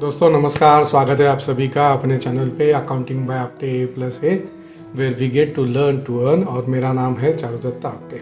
दोस्तों नमस्कार, स्वागत है आप सभी का अपने चैनल पे accounting by Apte A+A where we get to learn to earn. और मेरा नाम है चारुदत्त आपटे।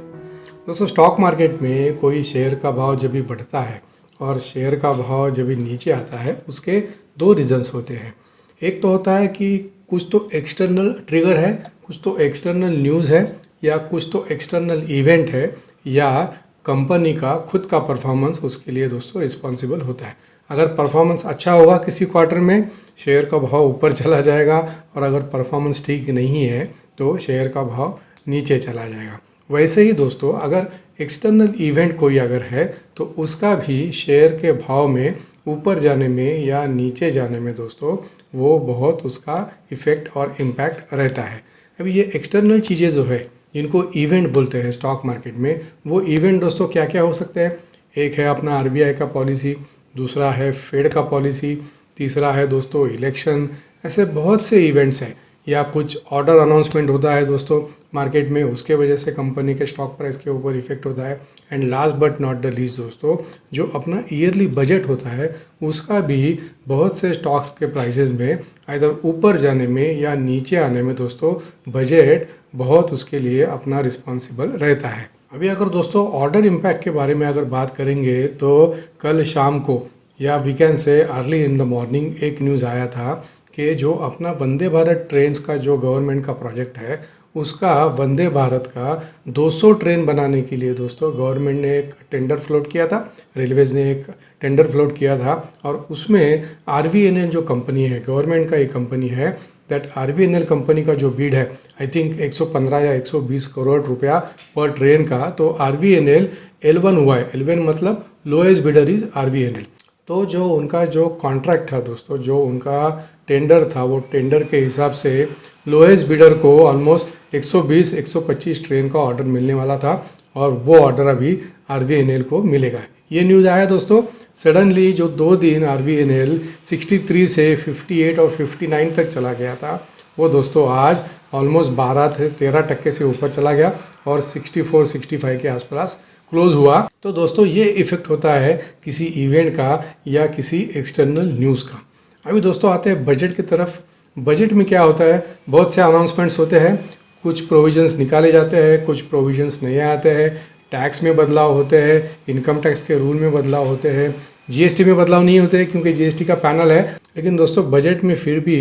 दोस्तों स्टॉक मार्केट में कोई शेयर का भाव जब भी बढ़ता है और शेयर का भाव जब भी नीचे आता है, उसके दो रीजंस होते हैं। एक तो होता है कि कुछ तो एक्सटर्नल ट्रिगर है, कुछ तो एक्सटर्नल न्यूज़ है, या कुछ तो एक्सटर्नल इवेंट है, या कंपनी का खुद का परफॉर्मेंस उसके लिए दोस्तों रिस्पॉन्सिबल होता है। अगर परफॉर्मेंस अच्छा होगा किसी क्वार्टर में, शेयर का भाव ऊपर चला जाएगा, और अगर परफॉर्मेंस ठीक नहीं है तो शेयर का भाव नीचे चला जाएगा। वैसे ही दोस्तों अगर एक्सटर्नल इवेंट कोई अगर है तो उसका भी शेयर के भाव में ऊपर जाने में या नीचे जाने में दोस्तों वो बहुत उसका इफ़ेक्ट और इम्पैक्ट रहता है। अभी ये एक्सटर्नल चीज़ें जो है जिनको इवेंट बोलते हैं स्टॉक मार्केट में, वो इवेंट दोस्तों क्या क्या हो सकते हैं। एक है अपना RBI का पॉलिसी, दूसरा है फेड का पॉलिसी, तीसरा है दोस्तों इलेक्शन। ऐसे बहुत से इवेंट्स हैं, या कुछ ऑर्डर अनाउंसमेंट होता है दोस्तों मार्केट में, उसके वजह से कंपनी के स्टॉक प्राइस के ऊपर इफेक्ट होता है। And last but not the least दोस्तों, जो अपना ईयरली बजट होता है उसका भी बहुत से स्टॉक्स के प्राइसेस में इधर ऊपर जाने में या नीचे आने में दोस्तों बजट बहुत उसके लिए अपना रिस्पॉन्सिबल रहता है। अभी अगर दोस्तों ऑर्डर इम्पैक्ट के बारे में अगर बात करेंगे तो कल शाम को या वीकेंड से अर्ली इन द मॉर्निंग एक न्यूज़ आया था कि जो अपना वंदे भारत ट्रेन्स का जो गवर्नमेंट का प्रोजेक्ट है, उसका वंदे भारत का 200 ट्रेन बनाने के लिए दोस्तों गवर्नमेंट ने एक टेंडर फ्लोट किया था, रेलवेज़ ने एक टेंडर फ्लोट किया था। और उसमें RVNL जो कंपनी है, गवर्नमेंट का एक कंपनी है, दैट RVNL कंपनी का जो बीड है आई थिंक 115 या 120 करोड़ रुपया पर ट्रेन का। तो RVNL L1 हुआ है, L1 मतलब लोएस्ट बिडर इज RVNL। तो जो उनका जो कॉन्ट्रैक्ट था दोस्तों, जो उनका टेंडर था, वो टेंडर के हिसाब से लोएस्ट बिडर को ऑलमोस्ट 120-125 ट्रेन का ऑर्डर मिलने वाला था, और वो ऑर्डर अभी RVNL को मिलेगा। ये न्यूज़ आया दोस्तों सडनली, जो 2 दिन RVNL 63 से 58 और 59 तक चला गया था, वो दोस्तों आज ऑलमोस्ट 12 से 13% से ऊपर चला गया और 64-65 के आसपास क्लोज हुआ। तो दोस्तों ये इफ़ेक्ट होता है किसी इवेंट का या किसी एक्सटर्नल न्यूज़ का। अभी दोस्तों आते हैं बजट की तरफ। बजट में क्या होता है, बहुत से अनाउंसमेंट्स होते हैं, कुछ प्रोविजंस निकाले जाते हैं, कुछ प्रोविजंस नए आते हैं, टैक्स में बदलाव होते हैं, इनकम टैक्स के रूल में बदलाव होते हैं, GST में बदलाव नहीं होते हैं क्योंकि GST का पैनल है। लेकिन दोस्तों बजट में फिर भी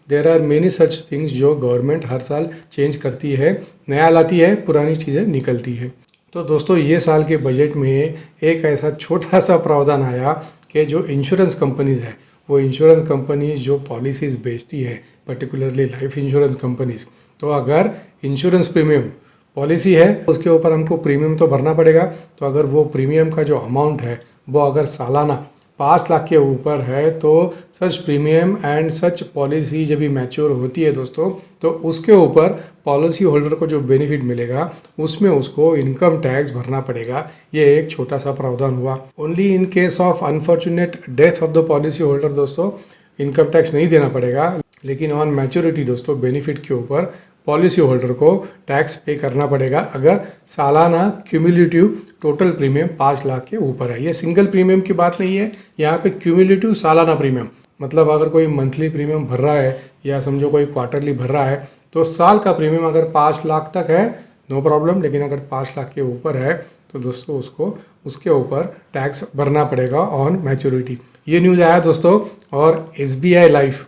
there are many such things जो गवर्नमेंट हर साल चेंज करती है, नया लाती है, पुरानी चीज़ें निकलती है। तो दोस्तों ये साल के बजट में एक ऐसा छोटा सा प्रावधान आया कि जो इंश्योरेंस कंपनीज़ है, वो इंश्योरेंस कंपनीज जो पॉलिसीज़ बेचती है, पर्टिकुलरली लाइफ इंश्योरेंस कंपनीज, तो अगर इंश्योरेंस प्रीमियम पॉलिसी है उसके ऊपर हमको प्रीमियम तो भरना पड़ेगा। तो अगर वो प्रीमियम का जो अमाउंट है वो अगर सालाना 5 लाख के ऊपर है, तो सच प्रीमियम एंड सच पॉलिसी जब भी मैच्योर होती है दोस्तों, तो उसके ऊपर पॉलिसी होल्डर को जो बेनिफिट मिलेगा उसमें उसको इनकम टैक्स भरना पड़ेगा। ये एक छोटा सा प्रावधान हुआ। Only in case of unfortunate death of the policy holder दोस्तों इनकम टैक्स नहीं देना पड़ेगा, लेकिन ऑन मैच्योरिटी दोस्तों बेनिफिट के ऊपर पॉलिसी होल्डर को टैक्स पे करना पड़ेगा अगर सालाना क्यूमुलेटिव टोटल प्रीमियम 5 लाख के ऊपर है। ये सिंगल प्रीमियम की बात नहीं है, यहाँ पे क्यूमुलेटिव सालाना प्रीमियम मतलब अगर कोई मंथली प्रीमियम भर रहा है या समझो कोई क्वार्टरली भर रहा है, तो साल का प्रीमियम अगर 5 लाख तक है नो प्रॉब्लम, लेकिन अगर 5 लाख के ऊपर है तो दोस्तों उसको उसके ऊपर टैक्स भरना पड़ेगा ऑन मैच्योरिटी। ये न्यूज़ आया दोस्तों। और SBI लाइफ,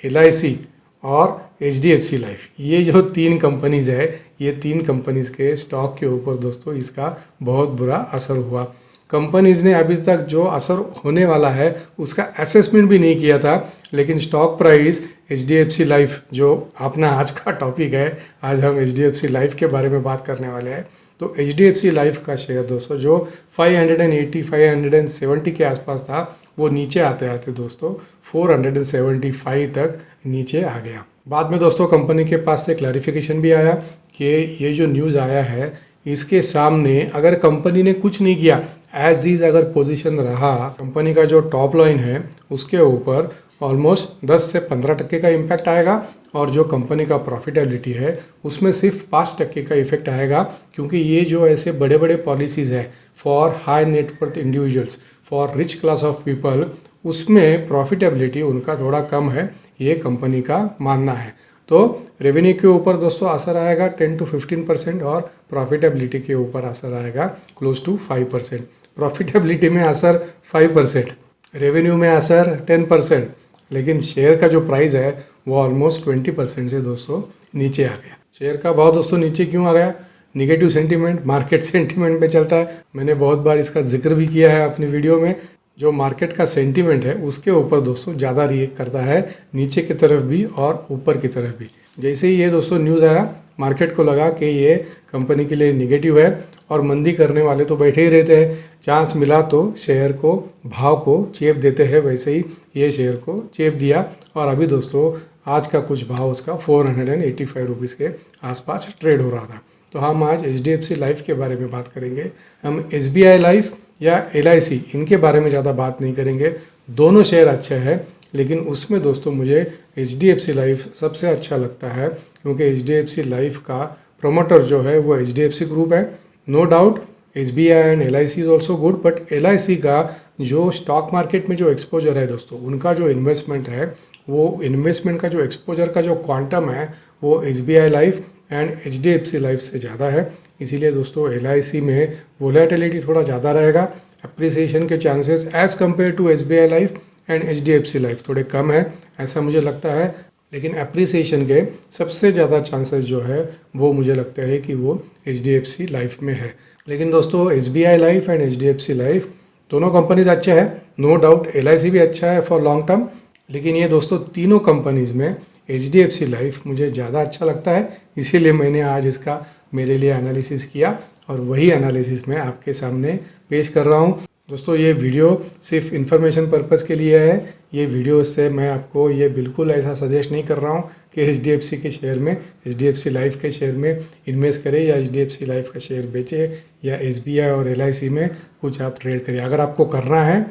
LIC और HDFC लाइफ, ये जो 3 कंपनीज़ है, ये 3 कंपनीज़ के स्टॉक के ऊपर दोस्तों इसका बहुत बुरा असर हुआ। कंपनीज़ ने अभी तक जो असर होने वाला है उसका असेसमेंट भी नहीं किया था, लेकिन स्टॉक प्राइस HDFC लाइफ जो अपना आज का टॉपिक है, आज हम HDFC लाइफ के बारे में बात करने वाले हैं। तो HDFC लाइफ का शेयर दोस्तों जो 580-570 के आसपास था, वो नीचे आते आते दोस्तों 475 तक नीचे आ गया। बाद में दोस्तों कंपनी के पास से क्लैरिफिकेशन भी आया कि ये जो न्यूज़ आया है इसके सामने अगर कंपनी ने कुछ नहीं किया, एज इज अगर पोजीशन रहा, कंपनी का जो टॉप लाइन है उसके ऊपर ऑलमोस्ट 10 से 15% का इम्पैक्ट आएगा, और जो कंपनी का प्रॉफिटेबिलिटी है उसमें सिर्फ 5% का इफेक्ट आएगा। क्योंकि ये जो ऐसे बड़े बड़े पॉलिसीज़ है for high net worth individuals, for rich class of people, उसमें प्रॉफिटेबिलिटी उनका थोड़ा कम है, ये कंपनी का मानना है। तो रेवेन्यू के ऊपर दोस्तों असर आएगा 10 to 15% और प्रॉफिटेबिलिटी के ऊपर असर आएगा क्लोज टू 5%। प्रॉफिटेबिलिटी में असर 5%, रेवेन्यू में असर 10%, लेकिन शेयर का जो प्राइस है वो ऑलमोस्ट 20% से दोस्तों नीचे आ गया। शेयर का भाव दोस्तों नीचे क्यों आ गया? निगेटिव सेंटीमेंट, मार्केट सेंटीमेंट पे चलता है। मैंने बहुत बार इसका जिक्र भी किया है अपनी वीडियो में। जो मार्केट का सेंटीमेंट है उसके ऊपर दोस्तों ज़्यादा रिएक्ट करता है, नीचे की तरफ भी और ऊपर की तरफ भी। जैसे ही ये दोस्तों न्यूज़ आया, मार्केट को लगा कि ये कंपनी के लिए निगेटिव है और मंदी करने वाले तो बैठे ही रहते हैं, चांस मिला तो शेयर को, भाव को चेप देते हैं। वैसे ही ये शेयर को चेप दिया और अभी दोस्तों आज का कुछ भाव उसका 485 रुपीज़ के आसपास ट्रेड हो रहा था। तो हम आज HDFC लाइफ के बारे में बात करेंगे। हम SBI लाइफ या LIC इनके बारे में ज़्यादा बात नहीं करेंगे। दोनों शेयर अच्छे हैं, लेकिन उसमें दोस्तों मुझे HDFC लाइफ सबसे अच्छा लगता है, क्योंकि HDFC लाइफ का प्रमोटर जो है वो HDFC ग्रुप है। No doubt SBI and LIC is also good, but LIC का जो स्टॉक मार्केट में जो एक्सपोजर है दोस्तों, उनका जो इन्वेस्टमेंट है, वो इन्वेस्टमेंट का जो एक्सपोजर का जो क्वांटम है वो SBI life and HDFC life से ज़्यादा है। इसीलिए दोस्तों LIC में वोलेटिलिटी थोड़ा ज़्यादा रहेगा, अप्रिसिएशन के chances as compare to SBI life and HDFC life थोड़े कम है, ऐसा मुझे लगता है। लेकिन अप्रिसिएशन के सबसे ज़्यादा चांसेस जो है वो मुझे लगता है कि वो HDFC लाइफ में है। लेकिन दोस्तों SBI life and HDFC life दोनों कंपनीज अच्छे हैं, नो डाउट LIC भी अच्छा है फॉर लॉन्ग टर्म, लेकिन ये दोस्तों तीनों कंपनीज में HDFC लाइफ मुझे ज़्यादा अच्छा लगता है। इसीलिए मैंने आज इसका मेरे लिए एनालिसिस किया और वही एनालिसिस मैं आपके सामने पेश कर रहा हूँ। दोस्तों ये वीडियो सिर्फ इन्फॉर्मेशन पर्पज़ के लिए है। ये वीडियो से मैं आपको ये बिल्कुल ऐसा सजेस्ट नहीं कर रहा हूँ कि HDFC के शेयर में, HDFC लाइफ के शेयर में इन्वेस्ट करें या HDFC लाइफ का शेयर बेचे या SBI और LIC में कुछ आप ट्रेड करिए। अगर आपको करना है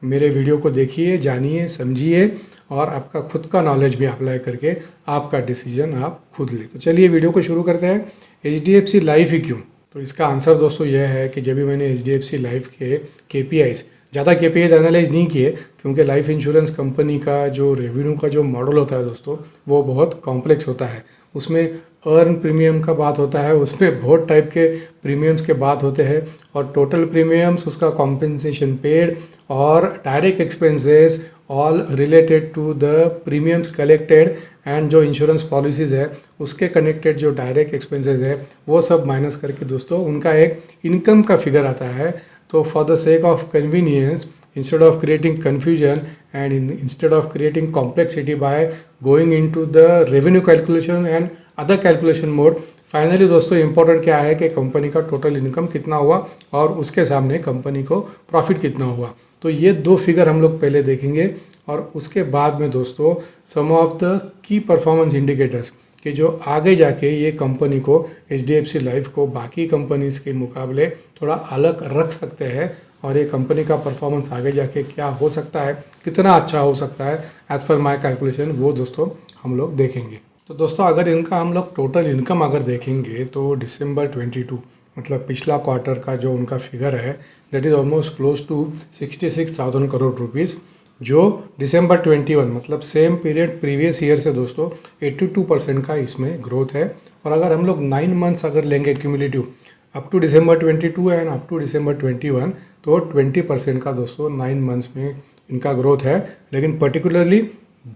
मेरे वीडियो को देखिए, जानिए, समझिए और आपका खुद का नॉलेज भी अप्लाई करके आपका डिसीजन आप खुद लें। तो चलिए वीडियो को शुरू करते हैं। HDFC लाइफ ही क्यों? तो इसका आंसर दोस्तों यह है कि जब भी मैंने HDFC लाइफ के KPIs, ज़्यादा KPIs एनालाइज नहीं किए, क्योंकि लाइफ इंश्योरेंस कंपनी का जो रेवेन्यू का जो मॉडल होता है दोस्तों वो बहुत कॉम्प्लेक्स होता है। उसमें अर्न प्रीमियम का बात होता है, उसमें बहुत टाइप के प्रीमियम्स के बात होते हैं और टोटल प्रीमियम्स, उसका कॉम्पेंसेशन पेड और direct expenses all related to the premiums collected and जो इंश्योरेंस पॉलिसीज़ है उसके कनेक्टेड जो डायरेक्ट एक्सपेंसेस है वो सब माइनस करके दोस्तों उनका एक इनकम का फिगर आता है। तो for the sake of convenience, instead of creating confusion and instead of creating complexity by going into the revenue calculation and other calculation mode, finally दोस्तों इम्पोर्टेंट क्या है कि कंपनी का टोटल इनकम कितना हुआ और उसके सामने कंपनी को प्रॉफिट कितना हुआ। तो ये दो फिगर हम लोग पहले देखेंगे और उसके बाद में दोस्तों सम ऑफ द की परफॉर्मेंस इंडिकेटर्स कि जो आगे जाके ये कंपनी को, HDFC लाइफ को बाकी कंपनीज के मुकाबले थोड़ा अलग रख सकते हैं और ये कंपनी का परफॉर्मेंस आगे जाके क्या हो सकता है, कितना अच्छा हो सकता है एज़ पर माय कैलकुलेशन, वो दोस्तों हम लोग देखेंगे। तो दोस्तों अगर इनका हम लोग टोटल इनकम अगर देखेंगे तो दिसंबर 22 मतलब पिछला क्वार्टर का जो उनका फिगर है that is almost close to 66,000 crore rupees, जो दिसंबर 21 मतलब सेम पीरियड प्रीवियस ईयर से दोस्तों 82% का इसमें ग्रोथ है। और अगर हम लोग 9 मंथ्स अगर लेंगे cumulative up to December 22 and up to December 21 तो 20% का दोस्तों 9 मंथ्स में इनका ग्रोथ है। लेकिन पर्टिकुलरली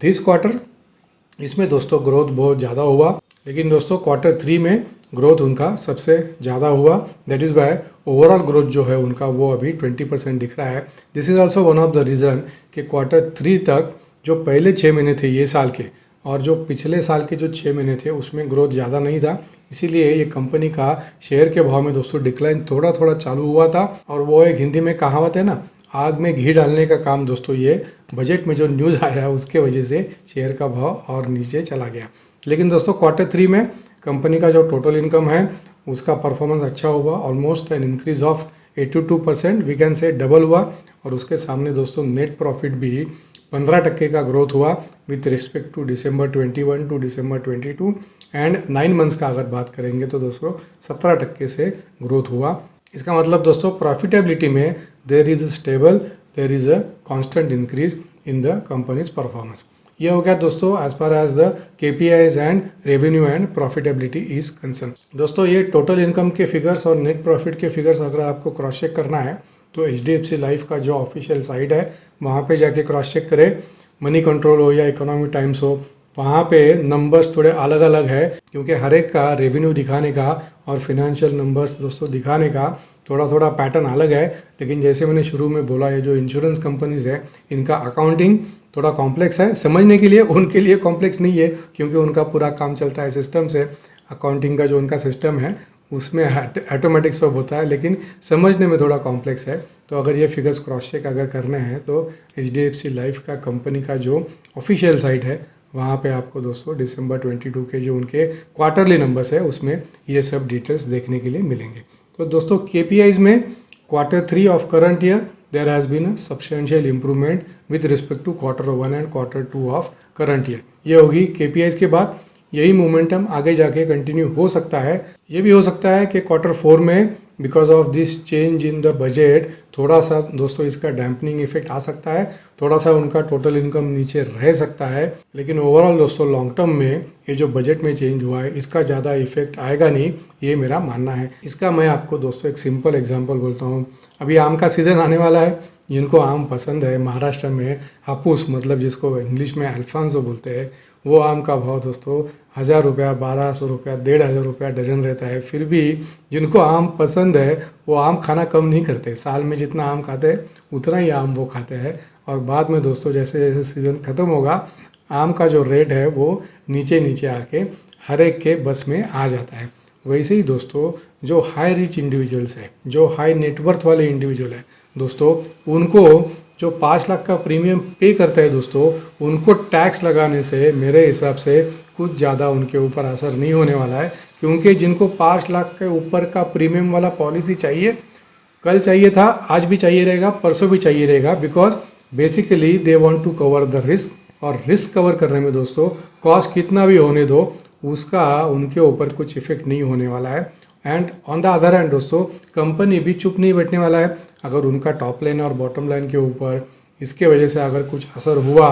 दिस क्वार्टर इसमें दोस्तों ग्रोथ बहुत ज़्यादा हुआ, लेकिन दोस्तों क्वार्टर 3 में ग्रोथ उनका सबसे ज़्यादा हुआ। That is why overall growth जो है उनका वो अभी 20% दिख रहा है। This is also one of the reason कि क्वार्टर 3 तक जो पहले 6 महीने थे ये साल के और जो पिछले साल के जो 6 महीने थे उसमें ग्रोथ ज़्यादा नहीं था, इसीलिए ये कंपनी का शेयर के भाव में दोस्तों डिक्लाइन थोड़ा थोड़ा चालू हुआ था। और वो एक हिंदी में कहावत है ना, आग में घी डालने का काम दोस्तों ये बजट में जो न्यूज़ आया है उसके वजह से शेयर का भाव और नीचे चला गया। लेकिन दोस्तों क्वार्टर 3 में कंपनी का जो टोटल इनकम है उसका परफॉर्मेंस अच्छा हुआ, almost an increase of 82%, we can say double हुआ। और उसके सामने दोस्तों नेट प्रॉफिट भी 15% का ग्रोथ हुआ with respect to December 21 to December 22 and 9 months का अगर बात करेंगे तो दोस्तों 17% से ग्रोथ हुआ। इसका मतलब दोस्तों प्रॉफिटेबिलिटी में there is stable, there is a constant increase in the companies performance. ये हो गया दोस्तों as far as the KPIs and revenue and profitability is concern. दोस्तों ये टोटल इनकम के फिगर्स और नेट प्रॉफिट के फिगर्स अगर आपको क्रॉस चेक करना है तो HDFC लाइफ का जो ऑफिशियल साइट है वहाँ पे जाके क्रॉस चेक करें। मनी कंट्रोल हो या इकोनॉमिक टाइम्स हो, वहाँ पे नंबर्स थोड़े अलग अलग है क्योंकि हर एक का रेवेन्यू दिखाने का और फिनेंशियल नंबर्स दोस्तों दिखाने का थोड़ा थोड़ा पैटर्न अलग है। लेकिन जैसे मैंने शुरू में बोला, ये जो इंश्योरेंस कंपनीज है इनका अकाउंटिंग थोड़ा कॉम्प्लेक्स है समझने के लिए, उनके लिए कॉम्प्लेक्स नहीं है क्योंकि उनका पूरा काम चलता है सिस्टम से। अकाउंटिंग का जो उनका सिस्टम है उसमें ऑटोमेटिक सब होता है, लेकिन समझने में थोड़ा कॉम्प्लेक्स है। तो अगर ये फिगर्स क्रॉस चेक अगर करने हैं तो HDFC लाइफ का कंपनी का जो ऑफिशियल साइट है वहाँ पे आपको दोस्तों दिसंबर 22 के जो उनके क्वार्टरली नंबर्स है उसमें ये सब डिटेल्स देखने के लिए मिलेंगे। तो दोस्तों KPIs में Q3 of current year there has been a substantial improvement with respect to Q1 and Q2 of current year. ये होगी KPIs के बाद। यही मोमेंटम आगे जाके कंटिन्यू हो सकता है। ये भी हो सकता है कि Q4 में because of this change in the budget थोड़ा सा दोस्तों इसका डैम्पनिंग इफेक्ट आ सकता है, थोड़ा सा उनका टोटल इनकम नीचे रह सकता है। लेकिन ओवरऑल दोस्तों लॉन्ग टर्म में ये जो बजट में चेंज हुआ है इसका ज़्यादा इफेक्ट आएगा नहीं, ये मेरा मानना है। इसका मैं आपको दोस्तों एक सिंपल एग्जांपल बोलता हूँ। अभी आम का सीज़न आने वाला है। जिनको आम पसंद है महाराष्ट्र में हापुस, मतलब जिसको इंग्लिश में अल्फांसो बोलते हैं, वो आम का भाव दोस्तों 1000 रुपया, 1200 रुपया, 1500 रुपया डजन रहता है। फिर भी जिनको आम पसंद है वो आम खाना कम नहीं करते। साल में जितना आम खाते हैं उतना ही आम वो खाते हैं। और बाद में दोस्तों जैसे जैसे सीज़न ख़त्म होगा आम का जो रेट है वो नीचे नीचे आके हर एक के बस में आ जाता है। वैसे ही दोस्तों जो हाई रिच इंडिविजुअल्स है, जो हाई नेटवर्थ वाले इंडिविजुअल है दोस्तों, उनको जो 5 लाख का प्रीमियम पे करता है दोस्तों, उनको टैक्स लगाने से मेरे हिसाब से कुछ ज़्यादा उनके ऊपर असर नहीं होने वाला है। क्योंकि जिनको 5 लाख के ऊपर का प्रीमियम वाला पॉलिसी चाहिए, कल चाहिए था, आज भी चाहिए रहेगा, परसों भी चाहिए रहेगा, because basically they want to cover the risk. और रिस्क कवर करने में दोस्तों कॉस्ट कितना भी होने दो उसका उनके ऊपर कुछ इफेक्ट नहीं होने वाला है। And on the other hand दोस्तों कंपनी भी चुप नहीं बैठने वाला है। अगर उनका टॉप लाइन और बॉटम लाइन के ऊपर इसके वजह से अगर कुछ असर हुआ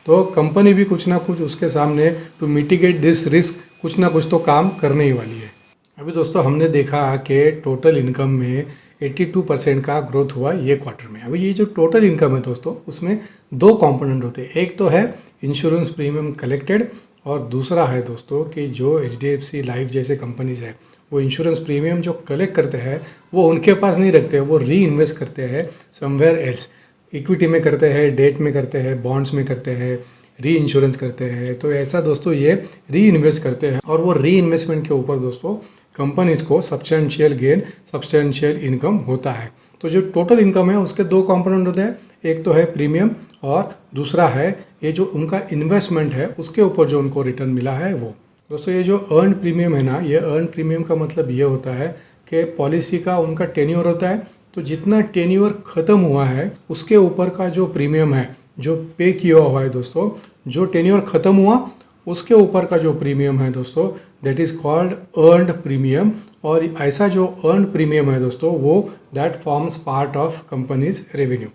तो कंपनी भी कुछ ना कुछ उसके सामने टू मिटिगेट दिस रिस्क कुछ ना कुछ तो काम करने ही वाली है। अभी दोस्तों हमने देखा कि टोटल इनकम में 82% का ग्रोथ हुआ ये क्वार्टर में। अभी ये जो टोटल इनकम है दोस्तों उसमें 2 कंपोनेंट होते हैं। एक तो है इंश्योरेंस प्रीमियम कलेक्टेड और दूसरा है दोस्तों कि जो HDFC लाइफ जैसे कंपनीज है वो इंश्योरेंस प्रीमियम जो कलेक्ट करते हैं वो उनके पास नहीं रखते, वो री इन्वेस्ट करते हैं समवेयर एल्स। इक्विटी में करते हैं, डेट में करते हैं, बॉन्ड्स में करते हैं, री इंश्योरेंस करते हैं। तो ऐसा दोस्तों ये री इन्वेस्ट करते हैं और वो री इन्वेस्टमेंट के ऊपर दोस्तों कंपनीज को सब्सटेंशियल गेन, सब्सटेंशियल इनकम होता है। तो जो टोटल इनकम है उसके 2 कंपोनेंट होते हैं। एक तो है प्रीमियम और दूसरा है ये जो उनका इन्वेस्टमेंट है उसके ऊपर जो उनको रिटर्न मिला है वो। दोस्तों ये जो अर्न प्रीमियम है ना, ये अर्न प्रीमियम का मतलब ये होता है कि पॉलिसी का उनका टेन्योर होता है, तो जितना टेन्योर ख़त्म हुआ है उसके ऊपर का जो प्रीमियम है जो पे किया हुआ है दोस्तों, जो टेन्योर ख़त्म हुआ उसके ऊपर का जो प्रीमियम है दोस्तों that is called earned premium. और ऐसा जो अर्नड प्रीमियम है दोस्तों वो that forms part of companies revenue.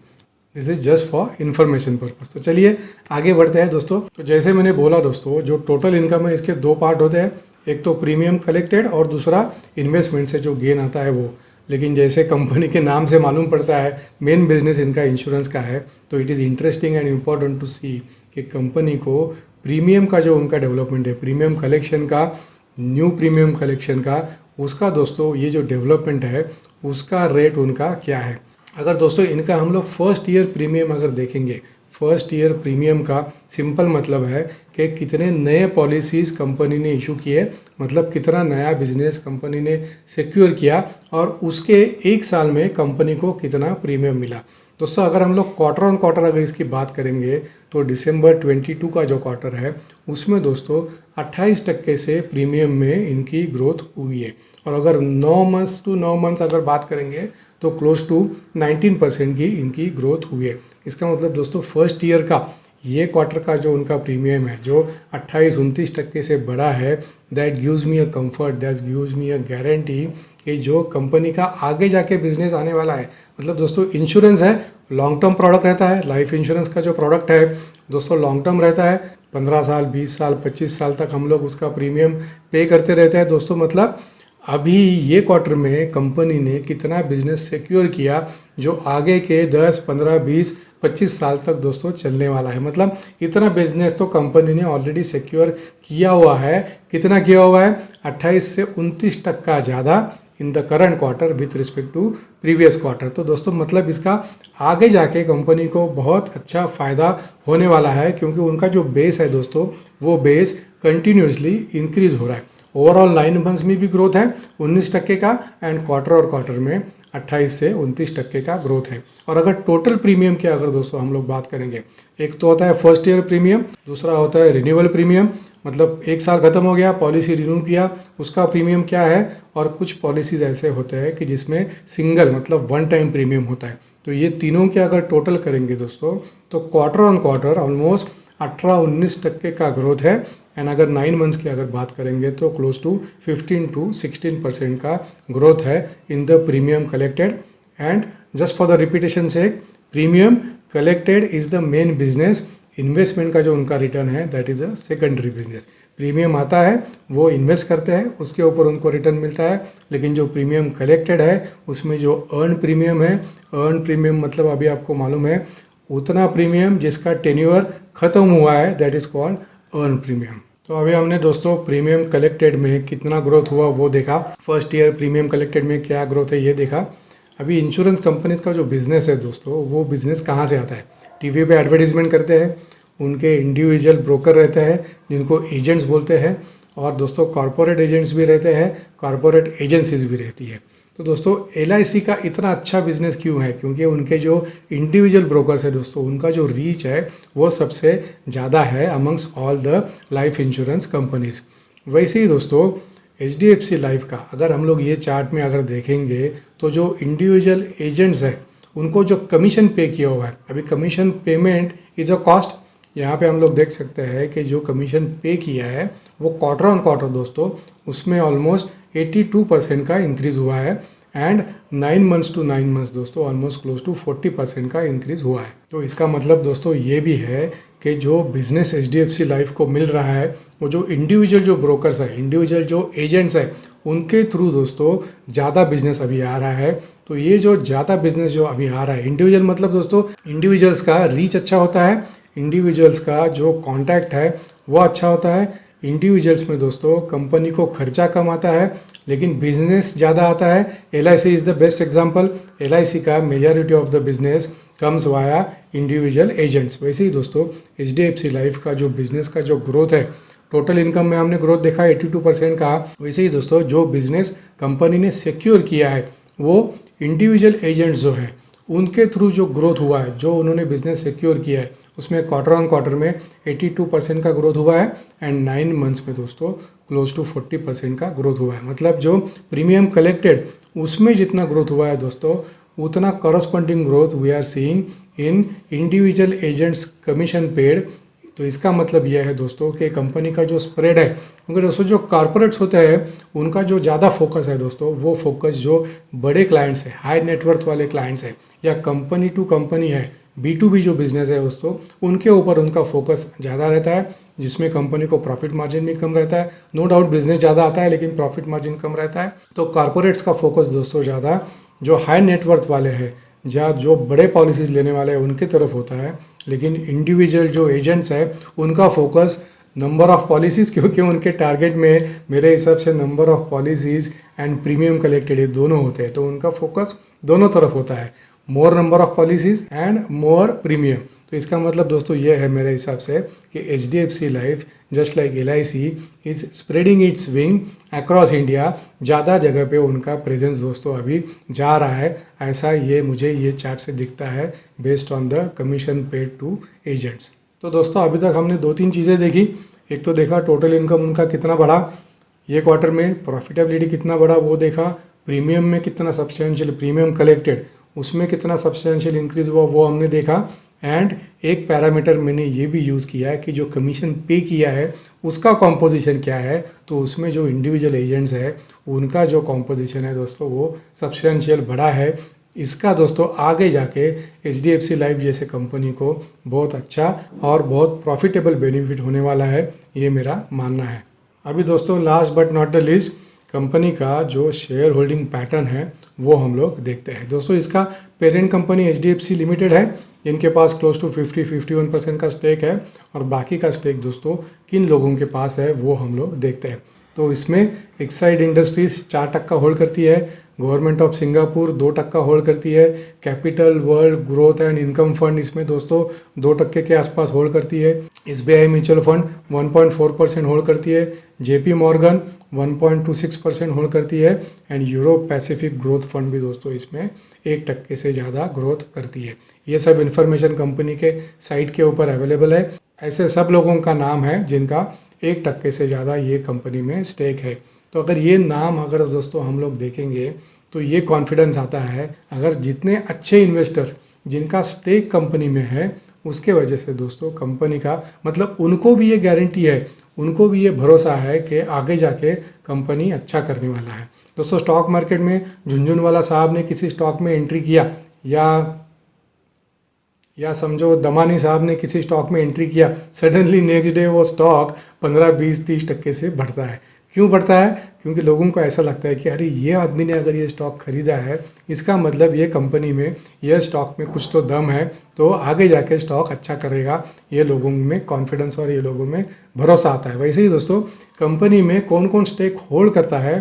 This is just for information purpose. तो चलिए आगे बढ़ते हैं दोस्तों। तो जैसे मैंने बोला दोस्तों जो टोटल इनकम है इसके 2 पार्ट होते हैं, एक तो प्रीमियम कलेक्टेड और दूसरा इन्वेस्टमेंट से जो गेन आता है वो। लेकिन जैसे कंपनी के नाम से मालूम पड़ता है मेन बिजनेस इनका इंश्योरेंस का है, तो it is interesting and important to see कि कंपनी को प्रीमियम का जो उनका डेवलपमेंट है, प्रीमियम कलेक्शन का, न्यू प्रीमियम कलेक्शन का, उसका दोस्तों ये जो डेवलपमेंट है उसका रेट उनका क्या है। अगर दोस्तों इनका हम लोग फर्स्ट ईयर प्रीमियम अगर देखेंगे, फर्स्ट ईयर प्रीमियम का सिंपल मतलब है कि कितने नए पॉलिसीज़ कंपनी ने इशू किए, मतलब कितना नया बिजनेस कंपनी ने सिक्योर किया और उसके 1 साल में कंपनी को कितना प्रीमियम मिला। दोस्तों अगर हम लोग क्वार्टर ऑन क्वार्टर अगर इसकी बात करेंगे तो दिसंबर 22 का जो क्वार्टर है उसमें दोस्तों 28% से प्रीमियम में इनकी ग्रोथ हुई है। और अगर 9 मंथ्स टू 9 मंथ्स अगर बात करेंगे तो क्लोज टू 19% की इनकी ग्रोथ हुई है। इसका मतलब दोस्तों फर्स्ट ईयर का ये क्वार्टर का जो उनका प्रीमियम है जो 28-29% से बड़ा है, that gives me a comfort, that gives me a guarantee कि जो कंपनी का आगे जाके बिजनेस आने वाला है। मतलब दोस्तों इंश्योरेंस है, लॉन्ग टर्म प्रोडक्ट रहता है। लाइफ इंश्योरेंस का जो प्रोडक्ट है दोस्तों लॉन्ग टर्म रहता है, 15 साल 20 साल 25 साल तक हम लोग उसका प्रीमियम पे करते रहते हैं दोस्तों। मतलब अभी ये क्वार्टर में कंपनी ने कितना बिजनेस सिक्योर किया जो आगे के 10 15 20 25 साल तक दोस्तों चलने वाला है। मतलब इतना बिजनेस तो कंपनी ने ऑलरेडी सिक्योर किया हुआ है। कितना किया हुआ है? 28 से 29% ज़्यादा in the current quarter with respect to previous quarter. तो दोस्तों मतलब इसका आगे जाके कंपनी को बहुत अच्छा फ़ायदा होने वाला है, क्योंकि उनका जो बेस है दोस्तों वो बेस कंटिन्यूसली इंक्रीज हो रहा है। ओवरऑल 9 मंथ्स में भी ग्रोथ है 19% का, एंड क्वार्टर और क्वार्टर में 28 से 29% का ग्रोथ है। और अगर टोटल प्रीमियम की अगर दोस्तों हम लोग बात करेंगे, एक तो होता है फर्स्ट ईयर प्रीमियम, दूसरा होता है रिन्यूअल प्रीमियम। मतलब एक साल खत्म हो गया, पॉलिसी रिन्यू किया, उसका प्रीमियम क्या है। और कुछ पॉलिसीज ऐसे होते हैं कि जिसमें सिंगल मतलब वन टाइम प्रीमियम होता है। तो ये तीनों के अगर टोटल करेंगे दोस्तों तो क्वार्टर ऑन क्वार्टर ऑलमोस्ट 18-19% का ग्रोथ है। एंड अगर 9 मंथ्स की अगर बात करेंगे तो क्लोज टू 15 to 16% का ग्रोथ है in the premium collected. And just for the repetition से, premium collected is the main business, investment का जो उनका रिटर्न है that is a secondary business. Premium आता है, वो इन्वेस्ट करते हैं, उसके ऊपर उनको रिटर्न मिलता है। लेकिन जो प्रीमियम कलेक्टेड है उसमें जो अर्न प्रीमियम है, अर्न प्रीमियम मतलब अभी आपको मालूम है उतना प्रीमियम जिसका टेन्योर खत्म हुआ है, that is called earn premium. तो अभी हमने दोस्तों प्रीमियम कलेक्टेड में कितना ग्रोथ हुआ वो देखा, फर्स्ट ईयर प्रीमियम कलेक्टेड में क्या ग्रोथ है ये देखा। अभी इंश्योरेंस कंपनीज का जो बिज़नेस है दोस्तों वो बिज़नेस कहाँ से आता है? टीवी पे एडवर्टीजमेंट करते हैं, उनके इंडिविजुअल ब्रोकर रहते हैं जिनको एजेंट्स बोलते हैं, और दोस्तों कॉरपोरेट एजेंट्स भी रहते हैं, कॉरपोरेट एजेंसीज भी रहती है। तो दोस्तों LIC का इतना अच्छा बिजनेस क्यों है? क्योंकि उनके जो इंडिविजुअल ब्रोकर्स है दोस्तों उनका जो रीच है वो सबसे ज़्यादा है amongst all the life insurance companies. वैसे ही दोस्तों HDFC लाइफ का अगर हम लोग ये चार्ट में अगर देखेंगे तो जो इंडिविजुअल एजेंट्स है उनको जो कमीशन पे किया हुआ है, अभी commission payment is a cost. यहाँ पे हम लोग देख सकते हैं कि जो कमीशन पे किया है वो क्वार्टर ऑन क्वार्टर दोस्तों उसमें ऑलमोस्ट 82% का इंक्रीज़ हुआ है। एंड 9 मंथ्स टू 9 मंथ्स दोस्तों ऑलमोस्ट क्लोज टू 40% का इंक्रीज़ हुआ है। तो इसका मतलब दोस्तों ये भी है कि जो बिज़नेस HDFC लाइफ को मिल रहा है वो जो इंडिविजुअल जो ब्रोकर्स है, इंडिविजुअल जो एजेंट्स है, उनके थ्रू दोस्तों ज़्यादा बिजनेस अभी आ रहा है। तो ये जो ज़्यादा बिजनेस जो अभी आ रहा है, इंडिविजुअल मतलब दोस्तों इंडिविजुअल्स का रीच अच्छा होता है, इंडिविजुअल्स का जो कॉन्टैक्ट है वो अच्छा होता है। इंडिविजुअल्स में दोस्तों कंपनी को खर्चा कम आता है लेकिन बिजनेस ज़्यादा आता है। LIC is the best example. LIC का majority of the business comes via individual agents. वैसे ही दोस्तों HDFC लाइफ का जो बिजनेस का जो ग्रोथ है, टोटल इनकम में हमने ग्रोथ देखा 82% का। वैसे ही दोस्तों जो बिजनेस कंपनी ने सिक्योर किया है वो इंडिविजुअल एजेंट्स जो है उनके थ्रू जो ग्रोथ हुआ है, जो उन्होंने बिजनेस सिक्योर किया है उसमें क्वार्टर ऑन क्वार्टर में 82% का ग्रोथ हुआ है। एंड 9 मंथ्स में दोस्तों क्लोज टू 40% का ग्रोथ हुआ है। मतलब जो प्रीमियम कलेक्टेड उसमें जितना ग्रोथ हुआ है दोस्तों उतना corresponding growth we are seeing in individual agents commission paid. तो इसका मतलब यह है दोस्तों कि कंपनी का जो स्प्रेड है, क्योंकि दोस्तों जो कॉर्पोरेट्स होते हैं उनका जो ज़्यादा फोकस है दोस्तों वो फोकस जो बड़े क्लाइंट्स है, हाई नेटवर्थ वाले क्लाइंट्स है, या कंपनी टू कंपनी है, B2B जो बिजनेस है दोस्तों उनके ऊपर उनका फोकस ज़्यादा रहता है, जिसमें कंपनी को प्रॉफिट मार्जिन भी कम रहता है। नो डाउट बिजनेस ज़्यादा आता है लेकिन प्रॉफिट मार्जिन कम रहता है। तो कॉर्पोरेट्स का फोकस दोस्तों ज़्यादा जो हाई नेटवर्थ वाले हैं या जो बड़े पॉलिसीज लेने वाले हैं उनके तरफ होता है। लेकिन इंडिविजुअल जो एजेंट्स है उनका फोकस नंबर ऑफ पॉलिसीज़, क्योंकि उनके टारगेट में मेरे हिसाब से number of policies and premium collected ये दोनों होते हैं। तो उनका फोकस दोनों तरफ होता है, मोर number of policies and more premium. तो इसका मतलब दोस्तों ये है मेरे हिसाब से कि HDFC life just like LIC is spreading it's wing across India. ज़्यादा जगह पे उनका प्रेजेंस दोस्तों अभी जा रहा है, ऐसा ये मुझे ये चार्ट से दिखता है based on the commission paid to agents. तो दोस्तों अभी तक हमने 2-3 चीज़ें देखी। एक तो देखा टोटल इनकम उनका कितना बढ़ा ये क्वार्टर में, प्रॉफिटेबिलिटी कितना बढ़ा वो देखा, प्रीमियम में कितना सब्सटेंशियल प्रीमियम कलेक्टेड उसमें कितना सब्सटेंशियल इंक्रीज हुआ वो हमने देखा। एंड एक पैरामीटर मैंने ये भी यूज़ किया है कि जो कमीशन पे किया है उसका कॉम्पोजिशन क्या है। तो उसमें जो इंडिविजुअल एजेंट्स है उनका जो कॉम्पोजिशन है दोस्तों वो सब्सटेंशियल बड़ा है। इसका दोस्तों आगे जाके HDFC लाइफ जैसे कंपनी को बहुत अच्छा और बहुत प्रॉफिटेबल बेनिफिट होने वाला है, ये मेरा मानना है। अभी दोस्तों last but not the least company का जो शेयर होल्डिंग पैटर्न है वो हम लोग देखते हैं। दोस्तों इसका पेरेंट कंपनी HDFC लिमिटेड है, इनके पास क्लोज टू 51% का स्टेक है और बाकी का स्टेक दोस्तों किन लोगों के पास है वो हम लोग देखते हैं। तो इसमें एक्साइड इंडस्ट्रीज 4% होल्ड करती है, गवर्नमेंट ऑफ सिंगापुर 2% होल्ड करती है, capital world growth and income fund इसमें दोस्तों 2% के आसपास होल्ड करती है, SBI म्यूचुअल फंड 1.4% होल्ड करती है, JP मॉर्गन 1.26% होल्ड करती है and Europe Pacific growth fund भी दोस्तों इसमें 1% से ज़्यादा ग्रोथ करती है। ये सब इन्फॉर्मेशन कंपनी के साइट के ऊपर अवेलेबल है। ऐसे सब लोगों का नाम है जिनका 1% से ज़्यादा ये कंपनी में स्टेक है। तो अगर ये नाम अगर दोस्तों हम लोग देखेंगे तो ये कॉन्फिडेंस आता है, अगर जितने अच्छे इन्वेस्टर जिनका स्टेक कंपनी में है उसके वजह से दोस्तों कंपनी का मतलब उनको भी ये गारंटी है, उनको भी ये भरोसा है कि आगे जाके कंपनी अच्छा करने वाला है। दोस्तों स्टॉक मार्केट में झुनझुनवाला साहब ने किसी स्टॉक में एंट्री किया या समझो दमानी साहब ने किसी स्टॉक में एंट्री किया, सडनली नेक्स्ट डे वो स्टॉक 15-20-30% से बढ़ता है। क्यों बढ़ता है? क्योंकि लोगों को ऐसा लगता है कि अरे ये आदमी ने अगर ये स्टॉक खरीदा है इसका मतलब ये कंपनी में ये स्टॉक में कुछ तो दम है, तो आगे जाके स्टॉक अच्छा करेगा। ये लोगों में कॉन्फिडेंस और ये लोगों में भरोसा आता है। वैसे ही दोस्तों कंपनी में कौन कौन स्टेक होल्ड करता है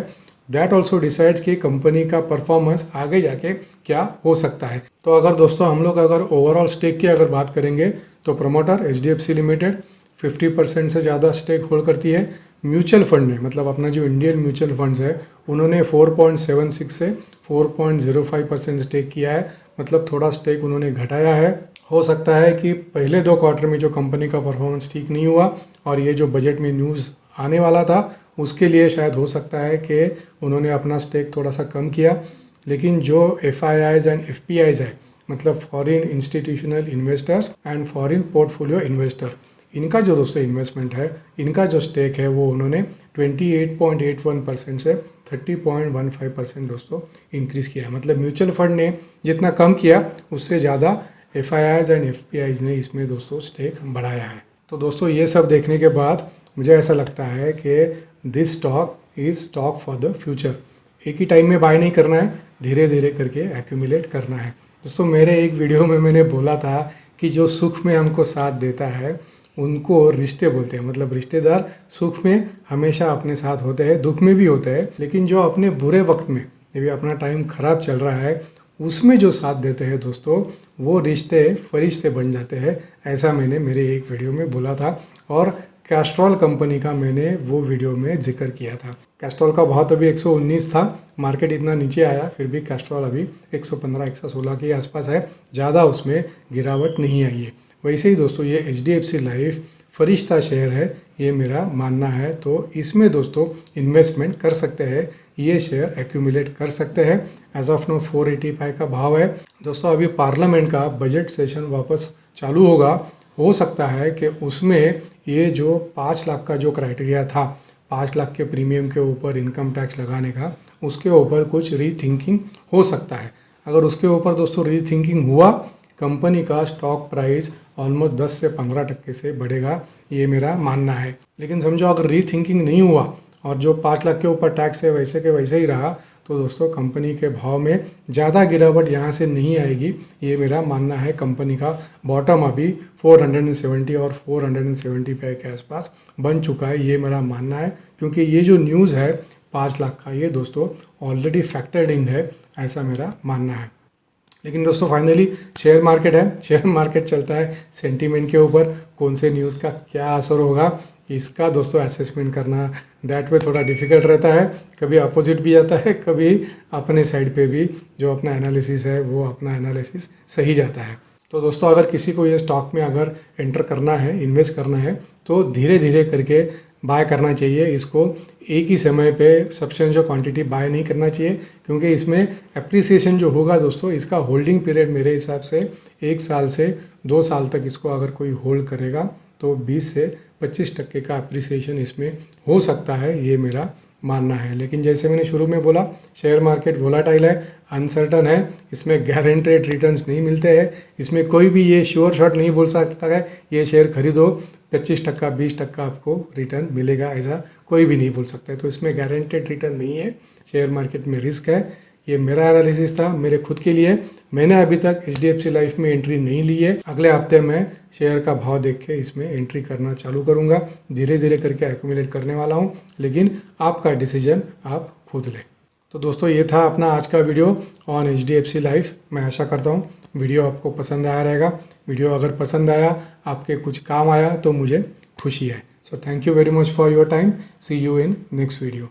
दैट ऑल्सो डिसाइड्स कि कंपनी का परफॉर्मेंस आगे जाके क्या हो सकता है। तो अगर दोस्तों हम लोग अगर ओवरऑल स्टेक की अगर बात करेंगे तो प्रमोटर HDFC लिमिटेड 50% से ज़्यादा स्टेक होल्ड करती है। म्यूचुअल फंड ने मतलब अपना जो इंडियन म्यूचुअल फंड्स है उन्होंने 4.76 से 4.05% स्टेक किया है, मतलब थोड़ा स्टेक उन्होंने घटाया है। हो सकता है कि पहले 2 क्वार्टर में जो कंपनी का परफॉर्मेंस ठीक नहीं हुआ और ये जो बजट में न्यूज़ आने वाला था उसके लिए शायद हो सकता है कि उन्होंने अपना स्टेक थोड़ा सा कम किया। लेकिन जो FIIs एंड FPIs है मतलब foreign institutional investors and foreign portfolio investor, इनका जो दोस्तों इन्वेस्टमेंट है, इनका जो स्टेक है वो उन्होंने 28.81% से 30.15% दोस्तों इंक्रीज़ किया है। मतलब म्यूचुअल फंड ने जितना कम किया उससे ज़्यादा FIIs एंड FPIs ने इसमें दोस्तों स्टेक बढ़ाया है। तो दोस्तों ये सब देखने के बाद मुझे ऐसा लगता है कि this stock is stock for the future. एक ही टाइम में बाय नहीं करना है, धीरे धीरे करके एक्यूमुलेट करना है। दोस्तों मेरे एक वीडियो में मैंने बोला था कि जो सुख में हमको साथ देता है उनको रिश्ते बोलते हैं। मतलब रिश्तेदार सुख में हमेशा अपने साथ होते हैं, दुख में भी होते हैं, लेकिन जो अपने बुरे वक्त में यदि अपना टाइम ख़राब चल रहा है उसमें जो साथ देते हैं दोस्तों वो रिश्ते फरिश्ते बन जाते हैं। ऐसा मैंने मेरे एक वीडियो में बोला था और कैस्ट्रॉल कंपनी का मैंने वो वीडियो में जिक्र किया था। कैस्ट्रॉल का भाव तभी 119 था, मार्केट इतना नीचे आया फिर भी कैस्ट्रॉल अभी 115-116 के आसपास है, ज़्यादा उसमें गिरावट नहीं आई है। वैसे ही दोस्तों ये HDFC लाइफ फरिश्ता शेयर है, ये मेरा मानना है। तो इसमें दोस्तों इन्वेस्टमेंट कर सकते हैं, ये शेयर एक्यूमुलेट कर सकते हैं। एज ऑफ नो 485 का भाव है। दोस्तों अभी पार्लियामेंट का बजट सेशन वापस चालू होगा, हो सकता है कि उसमें ये जो 5 लाख का जो क्राइटेरिया था, 5 लाख के प्रीमियम के ऊपर इनकम टैक्स लगाने का, उसके ऊपर कुछ रीथिंकिंग हो सकता है। अगर उसके ऊपर दोस्तों रीथिंकिंग हुआ, कंपनी का स्टॉक प्राइस ऑलमोस्ट 10 से 15% से बढ़ेगा, ये मेरा मानना है। लेकिन समझो अगर रीथिंकिंग नहीं हुआ और जो 5 लाख के ऊपर टैक्स है वैसे के वैसे ही रहा, तो दोस्तों कंपनी के भाव में ज़्यादा गिरावट यहाँ से नहीं आएगी, ये मेरा मानना है। कंपनी का बॉटम अभी 470 और 475 के आसपास बन चुका है, ये मेरा मानना है। क्योंकि ये जो न्यूज़ है 5 लाख का, ये दोस्तों ऑलरेडी फैक्टर्ड इन है, ऐसा मेरा मानना है। लेकिन दोस्तों फाइनली शेयर मार्केट है, शेयर मार्केट चलता है सेंटीमेंट के ऊपर, कौन से न्यूज़ का क्या असर होगा इसका दोस्तों असेसमेंट करना दैट वे थोड़ा डिफ़िकल्ट रहता है। कभी अपोजिट भी जाता है, कभी अपने साइड पे भी जो अपना एनालिसिस है वो अपना एनालिसिस सही जाता है। तो दोस्तों अगर किसी को ये स्टॉक में अगर एंटर करना है, इन्वेस्ट करना है, तो धीरे धीरे करके बाय करना चाहिए। इसको एक ही समय पे सब्सटेंशियल क्वांटिटी बाय नहीं करना चाहिए, क्योंकि इसमें एप्रिसिएशन जो होगा दोस्तों, इसका होल्डिंग पीरियड मेरे हिसाब से 1 साल से 2 साल तक इसको अगर कोई होल्ड करेगा तो 20 से 25% का एप्रिसिएशन इसमें हो सकता है, ये मेरा मानना है। लेकिन जैसे मैंने शुरू में बोला, शेयर मार्केट वोलाटाइल है, अनसर्टन है, इसमें गारंटेड रिटर्न्स नहीं मिलते हैं। इसमें कोई भी ये श्योर शॉट नहीं बोल सकता है ये शेयर खरीदो 25% 20% आपको रिटर्न मिलेगा, ऐसा कोई भी नहीं बोल सकता है। तो इसमें गारंटेड रिटर्न नहीं है, शेयर मार्केट में रिस्क है। ये मेरा एनालिसिस था मेरे खुद के लिए। मैंने अभी तक HDFC लाइफ में एंट्री नहीं ली है। अगले हफ्ते मैं शेयर का भाव देख के इसमें एंट्री करना चालू करूँगा। धीरे धीरे करके एक्यूमुलेट करने वाला हूँ, लेकिन आपका डिसीजन आप खुद लें। तो दोस्तों, ये था अपना आज का वीडियो ऑन HDFC लाइफ। मैं आशा करता हूँ वीडियो आपको पसंद आया रहेगा। वीडियो अगर पसंद आया, आपके कुछ काम आया, तो मुझे खुशी है। So thank you very much for your time. See you in next video.